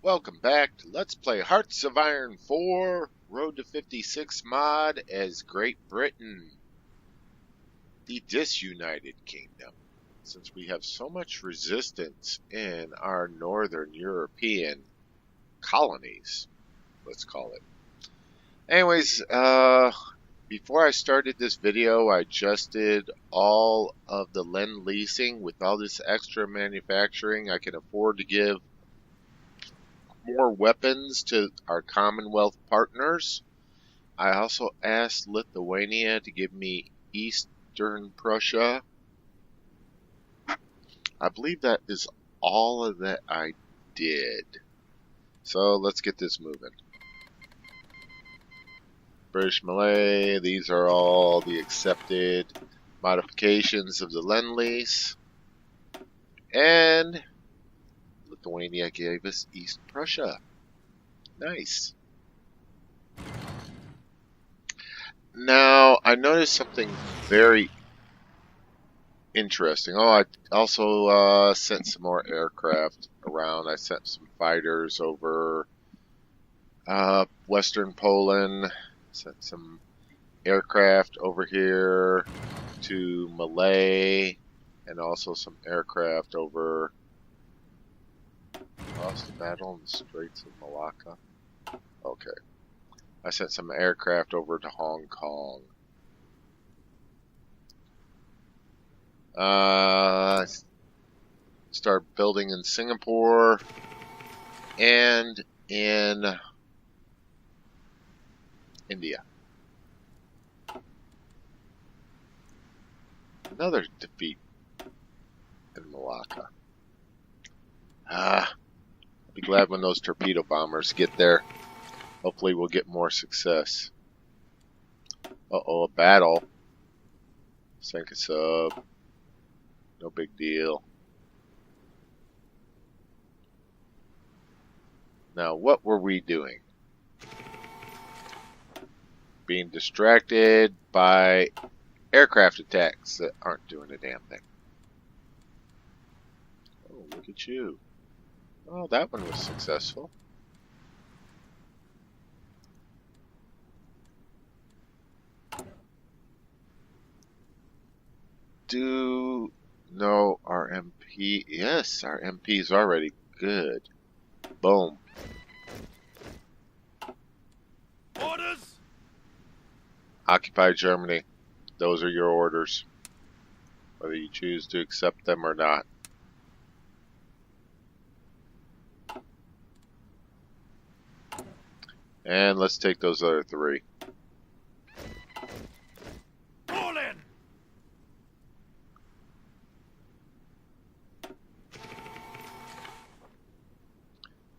Welcome back to Let's Play Hearts of Iron 4 Road to 56 mod as Great Britain, the disunited kingdom. Since we have so much resistance in our northern European colonies, let's call it. Anyways, before I started this video, I adjusted all of the Lend leasing. With all this extra manufacturing, I can afford to give more weapons to our Commonwealth partners. I also asked Lithuania to give me Eastern Prussia. I believe that is all of that I did. So let's get this moving. British Malay, these are all the accepted modifications of the Lend-Lease. And Lithuania gave us East Prussia. Nice. Now, I noticed something very interesting. Oh, I also sent some more aircraft around. I sent some fighters over Western Poland. Sent some aircraft over here to Malay. And also some aircraft over... Lost the battle in the Straits of Malacca. Okay. I sent some aircraft over to Hong Kong. Start building in Singapore and in India. Another defeat in Malacca. I'll be glad when those torpedo bombers get there. Hopefully we'll get more success. Uh-oh, a battle. Sink a sub. No big deal. Now, what were we doing? Being distracted by aircraft attacks that aren't doing a damn thing. Oh, look at you. Oh, that one was successful. No, our MP. Yes, our MP is already good. Boom. Orders! Occupy Germany. Those are your orders. Whether you choose to accept them or not. And let's take those other three. All in!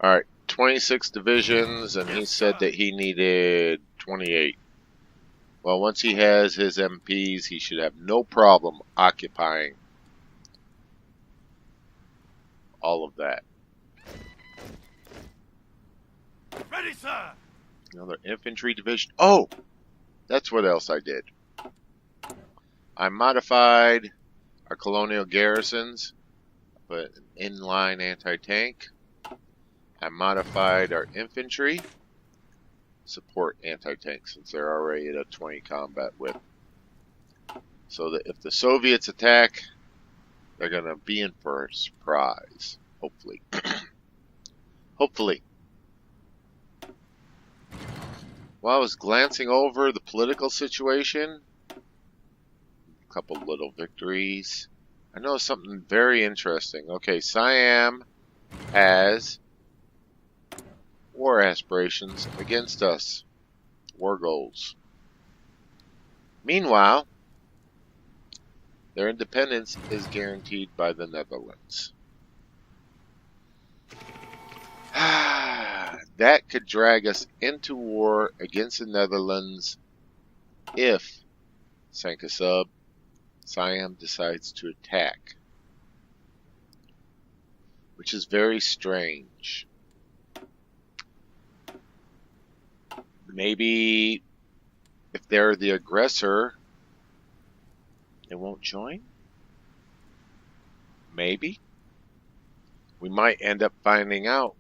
Alright, 26 divisions, and he said that he needed 28. Well, once he has his MPs, he should have no problem occupying all of that. Ready, sir! Another infantry division. Oh! That's what else I did. I modified our colonial garrisons, put an inline anti-tank. I modified our infantry, support anti-tank since they're already at a 20 combat width. So that if the Soviets attack, they're going to be in for a surprise. Hopefully. Hopefully. While I was glancing over the political situation, a couple little victories, I noticed something very interesting. Okay, Siam has war aspirations against us. War goals. Meanwhile, their independence is guaranteed by the Netherlands. That could drag us into war against the Netherlands if Sankasub Siam decides to attack, which is very strange. Maybe if they're the aggressor, they won't join? Maybe. We might end up finding out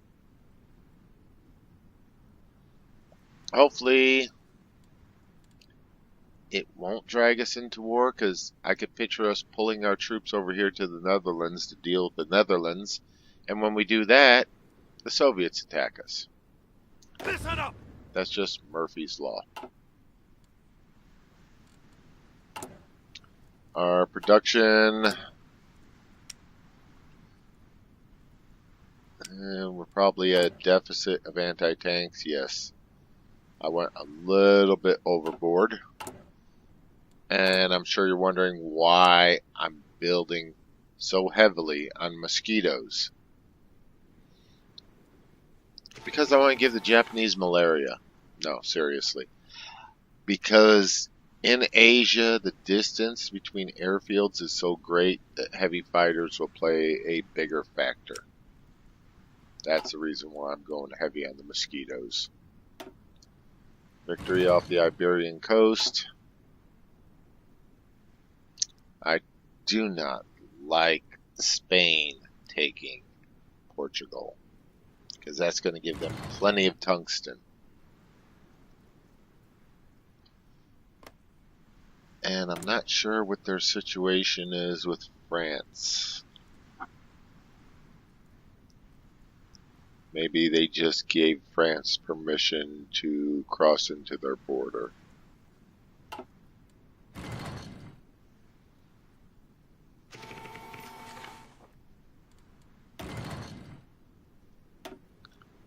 Hopefully, it won't drag us into war, because I could picture us pulling our troops over here to the Netherlands to deal with the Netherlands. And when we do that, the Soviets attack us. Listen up! That's just Murphy's Law. Our production, we're probably at a deficit of anti-tanks. Yes, I went a little bit overboard. And I'm sure you're wondering why I'm building so heavily on mosquitoes. Because I want to give the Japanese malaria. No, seriously. Because in Asia, the distance between airfields is so great that heavy fighters will play a bigger factor. That's the reason why I'm going heavy on the mosquitoes. Victory off the Iberian coast. I do not like Spain taking Portugal, because that's going to give them plenty of tungsten. And I'm not sure what their situation is with France. Maybe they just gave France permission to cross into their border.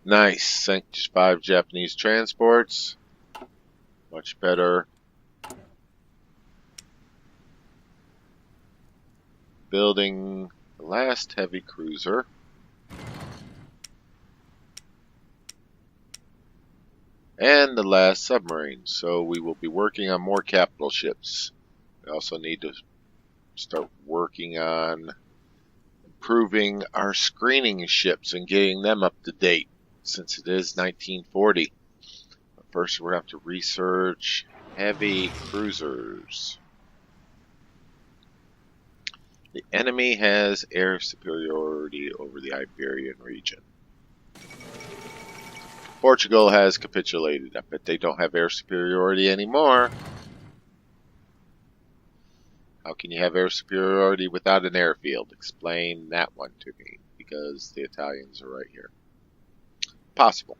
Nice. Sank 5 Japanese transports. Much better. Building the last heavy cruiser. And the last submarine. So we will be working on more capital ships. We also need to start working on improving our screening ships and getting them up to date, since it is 1940. But first, we're going to have to research heavy cruisers. The enemy has air superiority over the Iberian region. Portugal has capitulated. I bet they don't have air superiority anymore. How can you have air superiority without an airfield? Explain that one to me, because the Italians are right here. Possible.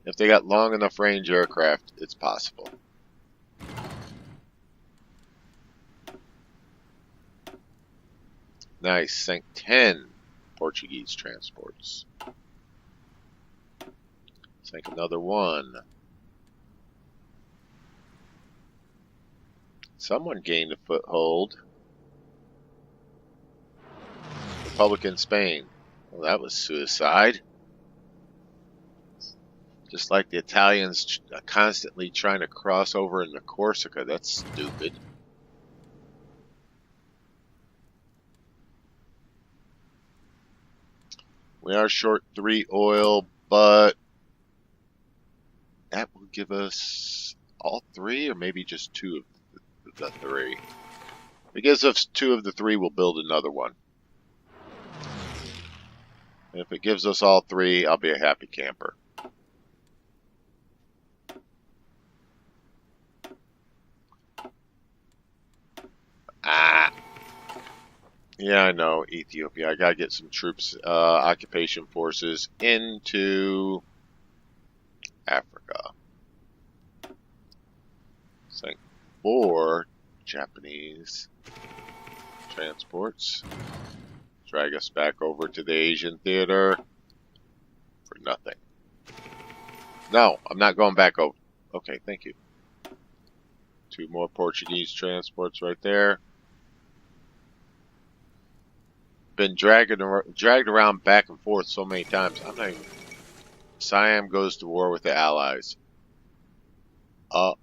If they got long enough range aircraft, it's possible. Nice. Sank 10 Portuguese transports. Sank another one. Someone gained a foothold. Republican Spain. Well, that was suicide. Just like the Italians constantly trying to cross over into Corsica. That's stupid. We are short 3 oil, but that will give us all 3, or maybe just 2 of the 3. If it gives us 2 of the 3, we'll build another one. And if it gives us all 3, I'll be a happy camper. Yeah, I know, Ethiopia. I gotta get some troops, occupation forces into Africa. Sank 4 Japanese transports. Drag us back over to the Asian theater for nothing. No, I'm not going back over. Okay, thank you. 2 more Portuguese transports right there. Been dragged around back and forth so many times. I'm not even. Siam goes to war with the Allies. Uh-oh.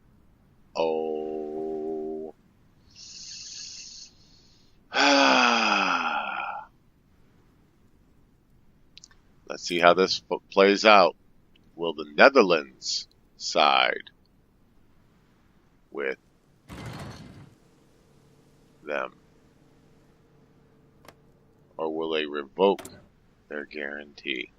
Let's see how this plays out. Will the Netherlands side with them? Or will they revoke their guarantee?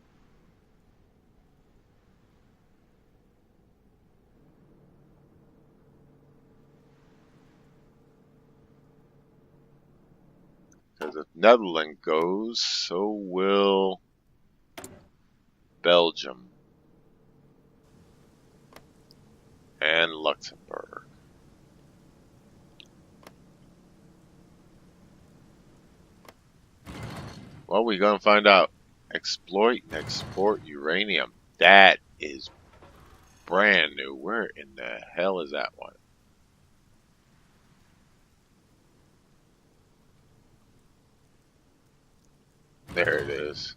Because if Netherlands goes, so will Belgium and Luxembourg. Well, we're going to find out. Exploit and export uranium. That is brand new. Where in the hell is that one? There it is.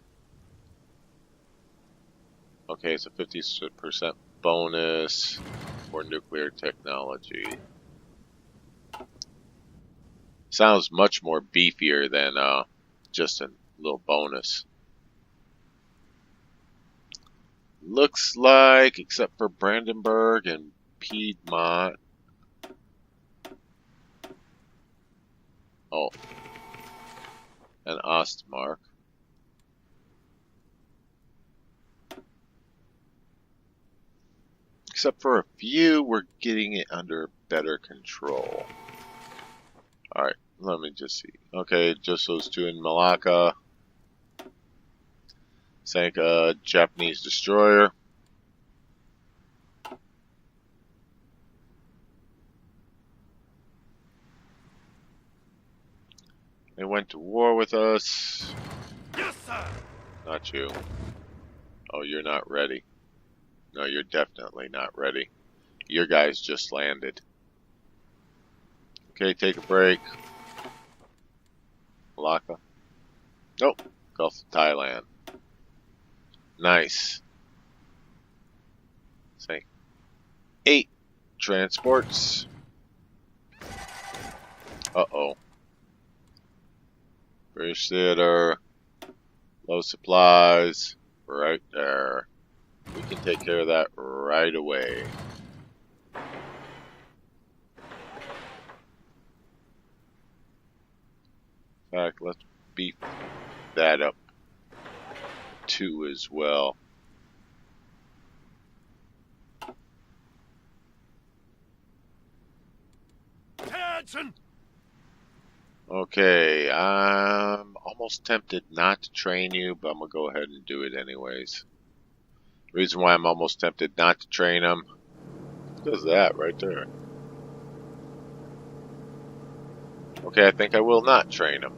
Okay, it's a 50% bonus for nuclear technology. Sounds much more beefier than just a little bonus. Looks like, except for Brandenburg and Piedmont. Oh. And Ostmark. Except for a few, we're getting it under better control. Alright, let me just see. Okay, just those two in Malacca. Sank a Japanese destroyer. They went to war with us. Yes, sir. Not you. Oh, you're not ready. No, you're definitely not ready. Your guys just landed. Okay, take a break. Malacca. Nope. Gulf of Thailand. Nice. Say 8 transports. Uh-oh. British theater. Low supplies. Right there. We can take care of that right away. In fact, let's beef that up too as well. Attention. Okay, I'm almost tempted not to train you, but I'm going to go ahead and do it anyways. Reason why I'm almost tempted not to train them is because of that right there. Okay, I think I will not train them.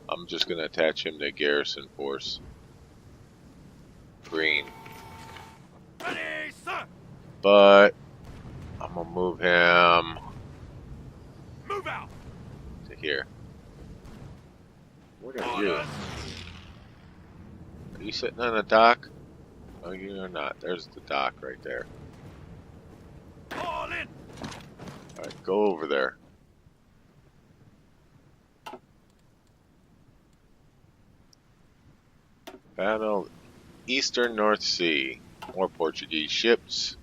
I'm just going to attach him to garrison force. Green. Ready, sir. But I'm going to move him Move out. to here. What are you? Orders. Are you sitting on a dock? No, you're not. There's the dock right there. All in. Alright, go over there. Battle Eastern North Sea. More Portuguese ships.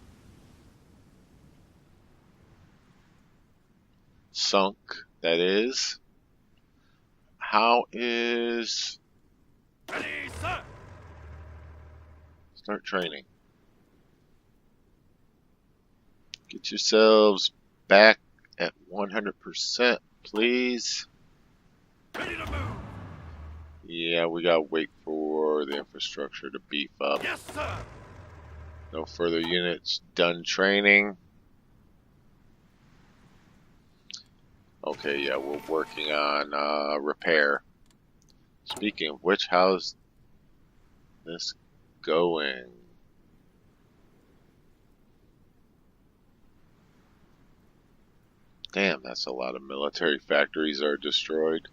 Sunk, that is. How is... Ready, sir. Start training. Get yourselves back at 100%, please. Ready to move. Yeah, we gotta wait for the infrastructure to beef up. Yes, sir. No further units done training. Okay, yeah, we're working on repair. Speaking of which, how's this going? Damn, that's a lot of military factories are destroyed.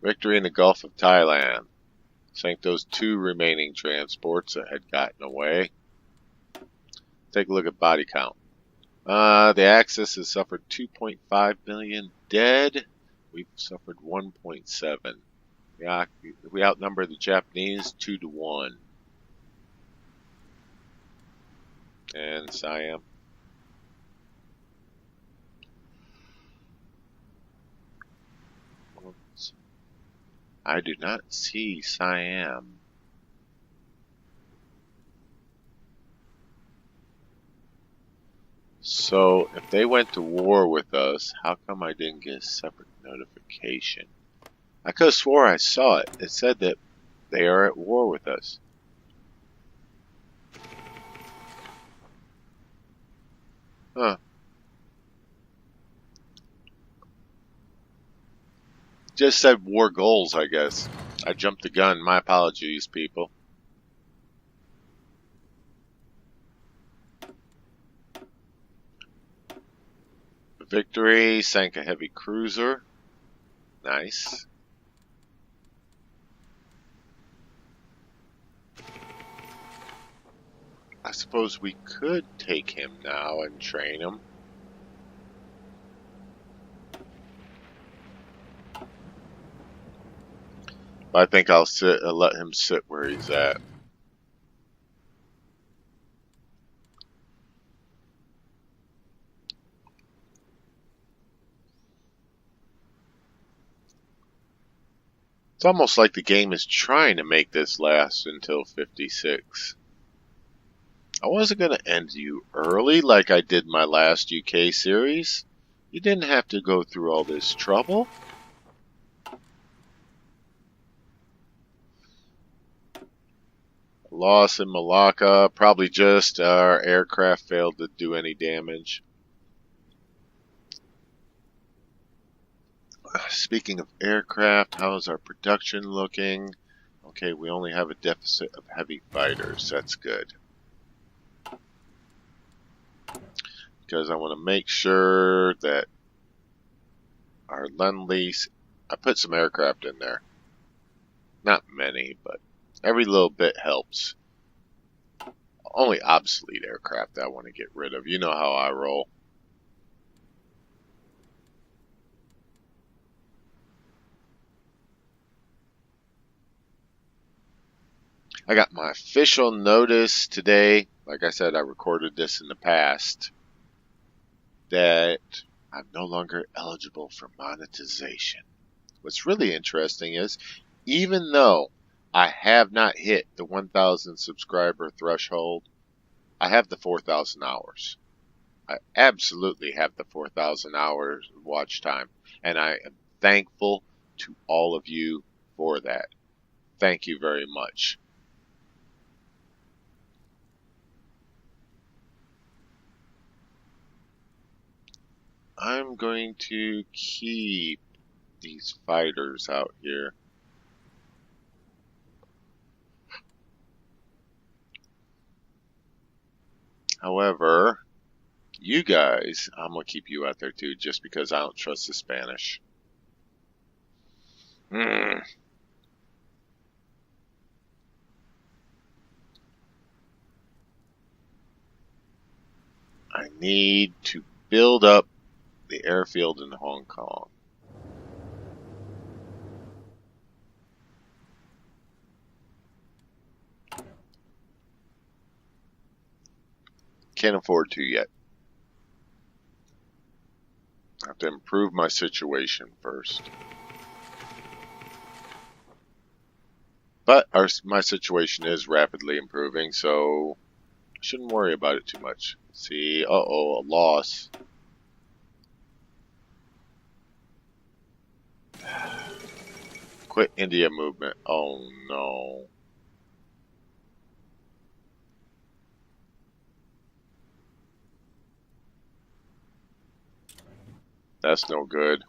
Victory in the Gulf of Thailand. Sank those 2 remaining transports that had gotten away. Take a look at body count. The Axis has suffered 2.5 million dead. We've suffered 1.7. Yeah, we outnumber the Japanese 2-1. And Siam. I do not see Siam. So, if they went to war with us, how come I didn't get a separate notification? I could have swore I saw it. It said that they are at war with us. Huh. Just said war goals, I guess. I jumped the gun. My apologies, people. Victory, sank a heavy cruiser. Nice. I suppose we could take him now and train him. But I think I'll let him sit where he's at. It's almost like the game is trying to make this last until 56. I wasn't going to end you early like I did my last UK series. You didn't have to go through all this trouble. Loss in Malacca. Probably just our aircraft failed to do any damage. Speaking of aircraft, how is our production looking? Okay, we only have a deficit of heavy fighters. That's good. Because I want to make sure that our Lend-Lease, I put some aircraft in there. Not many, but every little bit helps. Only obsolete aircraft I want to get rid of. You know how I roll. I got my official notice today. Like I said, I recorded this in the past. That I'm no longer eligible for monetization. What's really interesting is, even though I have not hit the 1,000 subscriber threshold, I have the 4,000 hours. I absolutely have the 4,000 hours of watch time, and I am thankful to all of you for that. Thank you very much. I'm going to keep these fighters out here. However, you guys, I'm going to keep you out there too, just because I don't trust the Spanish. I need to build up the airfield in Hong Kong. Can't afford to yet. I have to improve my situation first. But my situation is rapidly improving, so I shouldn't worry about it too much. See, uh-oh, a loss. Quit India movement. Oh no. That's no good.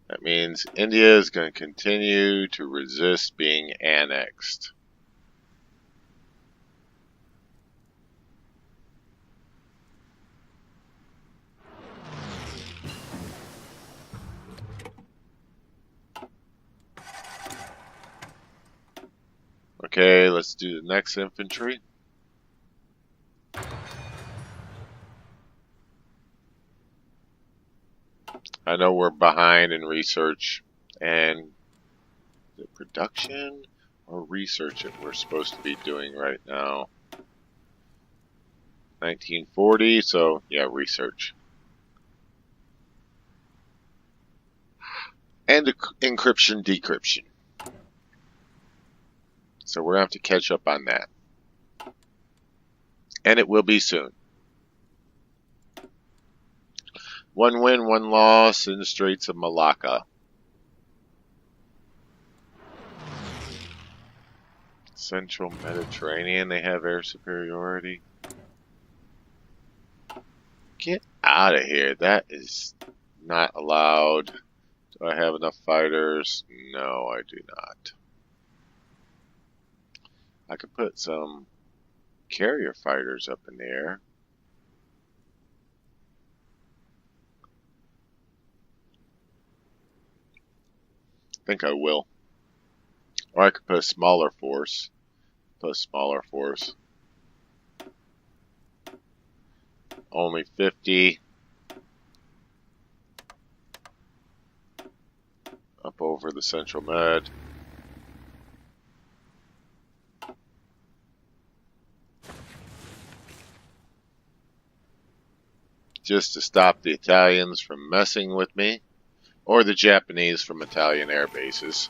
That means India is going to continue to resist being annexed. Okay, let's do the next infantry. I know we're behind in research and the production or research that we're supposed to be doing right now. 1940, so yeah, research. and encryption decryption. So we're going to have to catch up on that. And it will be soon. 1 win, 1 loss in the Straits of Malacca. Central Mediterranean, they have air superiority. Get out of here. That is not allowed. Do I have enough fighters? No, I do not. I could put some carrier fighters up in the air. I think I will. Or I could put a smaller force. Put a smaller force. Only 50. Up over the Central Med. Just to stop the Italians from messing with me. Or the Japanese from Italian air bases.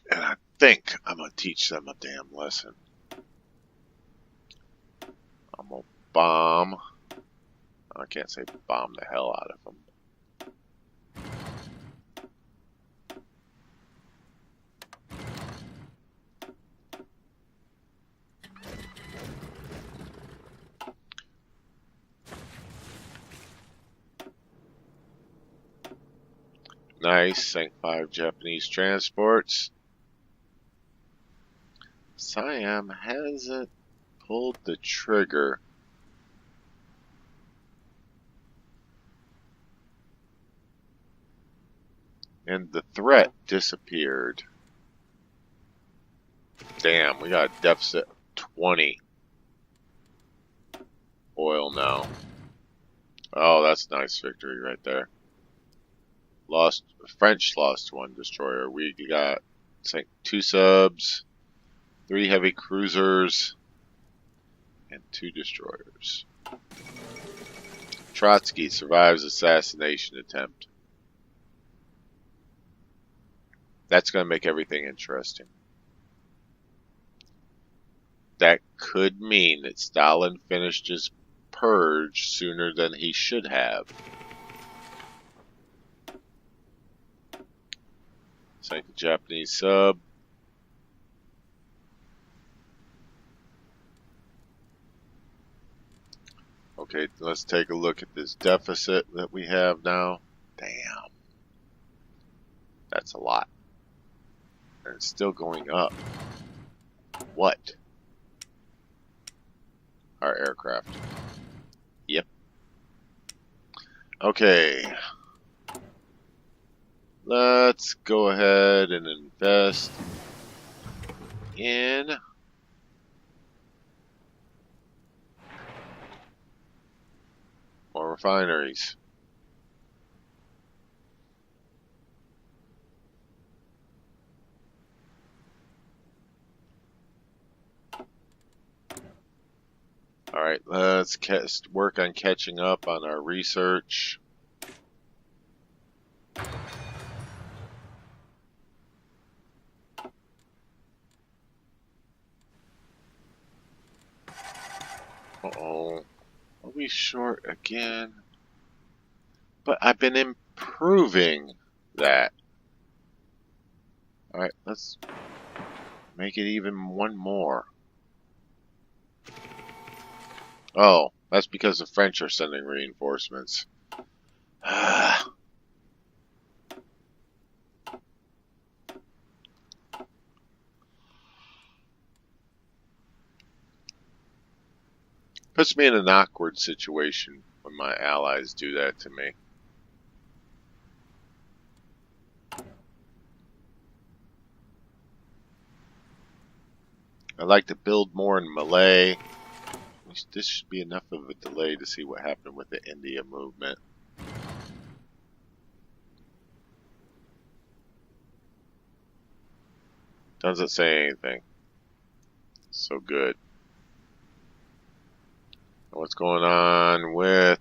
And I think I'm going to teach them a damn lesson. I'm going to bomb. I can't say bomb the hell out of them. Nice, sank 5 Japanese transports. Siam hasn't pulled the trigger. And the threat disappeared. Damn, we got a deficit of 20 oil now. Oh, that's a nice victory right there. French lost 1 destroyer. We got sank 2 subs, 3 heavy cruisers, and 2 destroyers. Trotsky survives assassination attempt. That's going to make everything interesting. That could mean that Stalin finished his purge sooner than he should have. Sank the Japanese sub. Okay, let's take a look at this deficit that we have now. Damn. That's a lot. And it's still going up. What? Our aircraft. Yep. Okay. Let's go ahead and invest in more refineries. Alright, let's work on catching up on our research. Uh-oh. Are we short again? But I've been improving that. Alright, let's make it even 1 more. Oh, that's because the French are sending reinforcements. Puts me in an awkward situation when my allies do that to me. I'd like to build more in Malay. This should be enough of a delay to see what happened with the India movement. Doesn't say anything. So good. What's going on with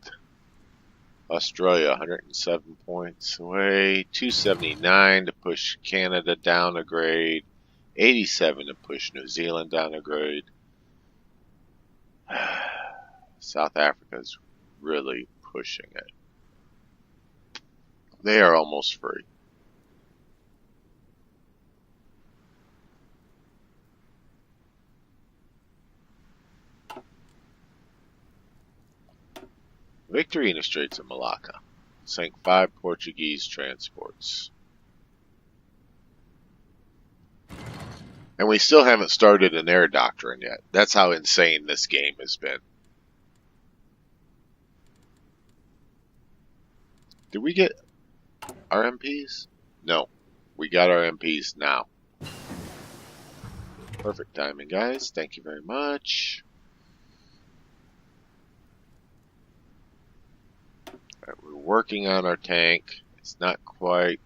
Australia 107 points away. 279 to push Canada down a grade. 87 to push New Zealand down a grade. South Africa's really pushing it. They are almost free. Victory in the Straits of Malacca. Sank 5 Portuguese transports. And we still haven't started an air doctrine yet. That's how insane this game has been. Did we get our MPs? No. We got our MPs now. Perfect timing, guys. Thank you very much. Right, we're working on our tank. It's not quite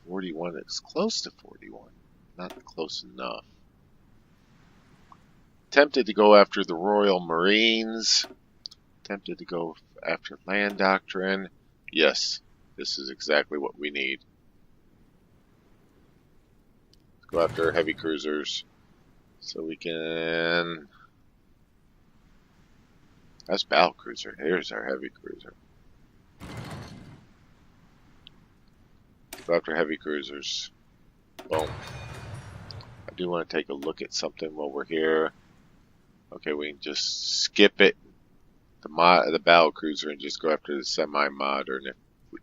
41. It's close to 41. Not close enough. Tempted to go after the Royal Marines. Tempted to go after land doctrine. Yes, this is exactly what we need. Let's go after heavy cruisers so we can... That's battle cruiser. Here's our heavy cruiser. Go after heavy cruisers. Boom. I do want to take a look at something while we're here. Okay, we can just skip it, the battle cruiser, and just go after the semi-modern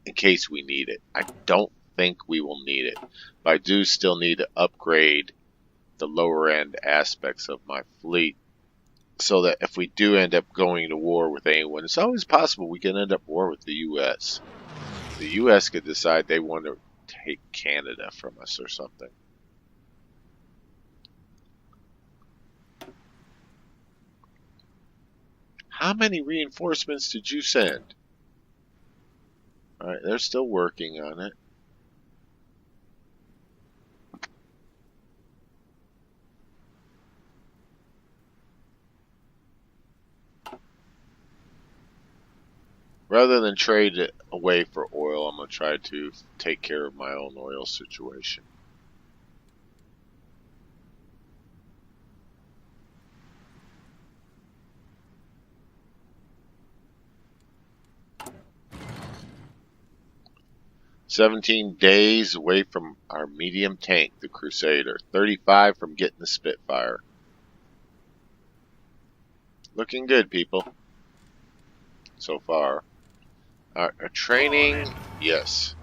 in case we need it. I don't think we will need it, but I do still need to upgrade the lower end aspects of my fleet so that if we do end up going to war with anyone, it's always possible we can end up war with the U.S. The U.S. could decide they want to take Canada from us or something. How many reinforcements did you send? Alright, they're still working on it. Rather than trade it away for oil, I'm going to try to take care of my own oil situation. "17 days away from our medium tank, the Crusader. 35 from getting the Spitfire." Looking good, people. So far. Our training, yes,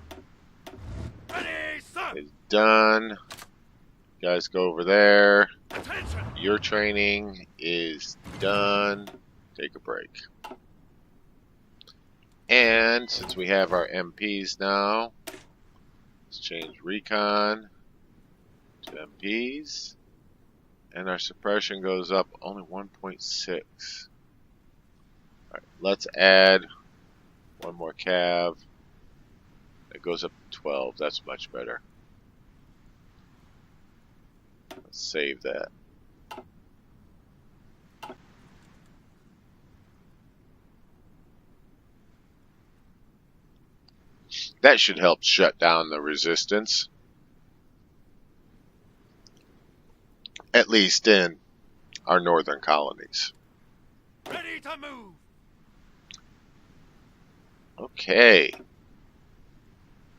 Ready, sir. is done. You guys go over there. Attention. Your training is done. Take a break. And since we have our MPs now, let's change recon to MPs. And our suppression goes up only 1.6. Alright, let's add one more cav. It goes up to 12. That's much better. Let's save that. That should help shut down the resistance. At least in our northern colonies. Ready to move. Okay.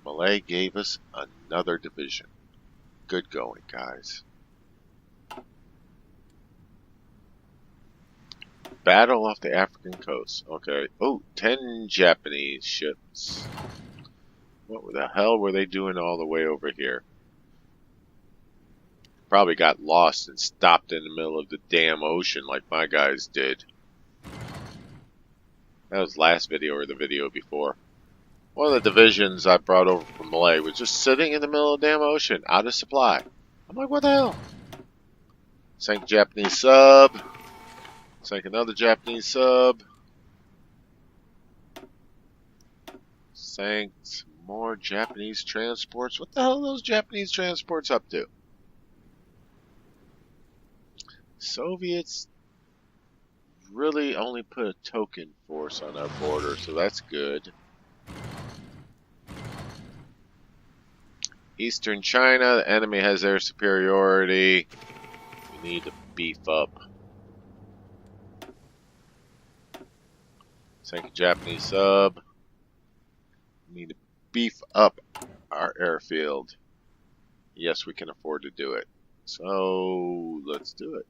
Malay gave us another division. Good going, guys. Battle off the African coast. Okay. Oh, 10 Japanese ships. What the hell were they doing all the way over here? Probably got lost and stopped in the middle of the damn ocean like my guys did. That was last video or the video before. One of the divisions I brought over from Malay was just sitting in the middle of the damn ocean, out of supply. I'm like, what the hell? Sank Japanese sub. Sank another Japanese sub. Sank some more Japanese transports. What the hell are those Japanese transports up to? Soviets really only put a token force on our border, so that's good. Eastern China, the enemy has air superiority. We need to beef up. Second Japanese sub. We need to beef up our airfield. Yes, we can afford to do it. So, let's do it.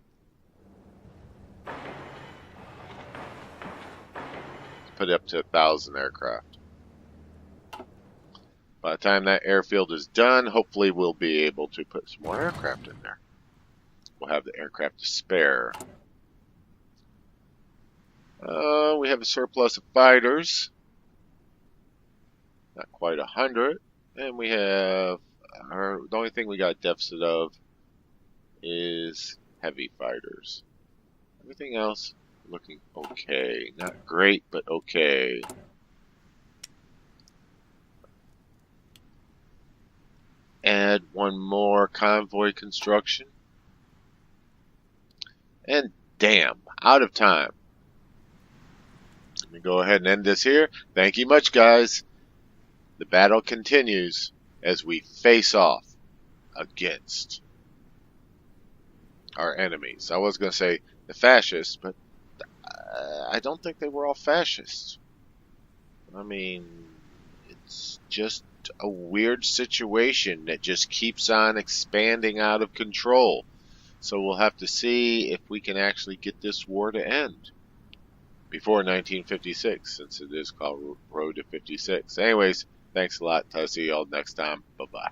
Put it up to 1,000 aircraft. By the time that airfield is done, hopefully we'll be able to put some more aircraft in there. We'll have the aircraft to spare. We have a surplus of fighters. Not quite 100. And we have... the only thing we got a deficit of is heavy fighters. Everything else looking okay. Not great, but okay. Add one more convoy construction. And damn, out of time. Let me go ahead and end this here. Thank you much, guys. The battle continues as we face off against our enemies. I was going to say the fascists, but I don't think they were all fascists. I mean, it's just a weird situation that just keeps on expanding out of control. So we'll have to see if we can actually get this war to end before 1956, since it is called Road to 56. Anyways, thanks a lot. I'll see you all next time. Bye-bye.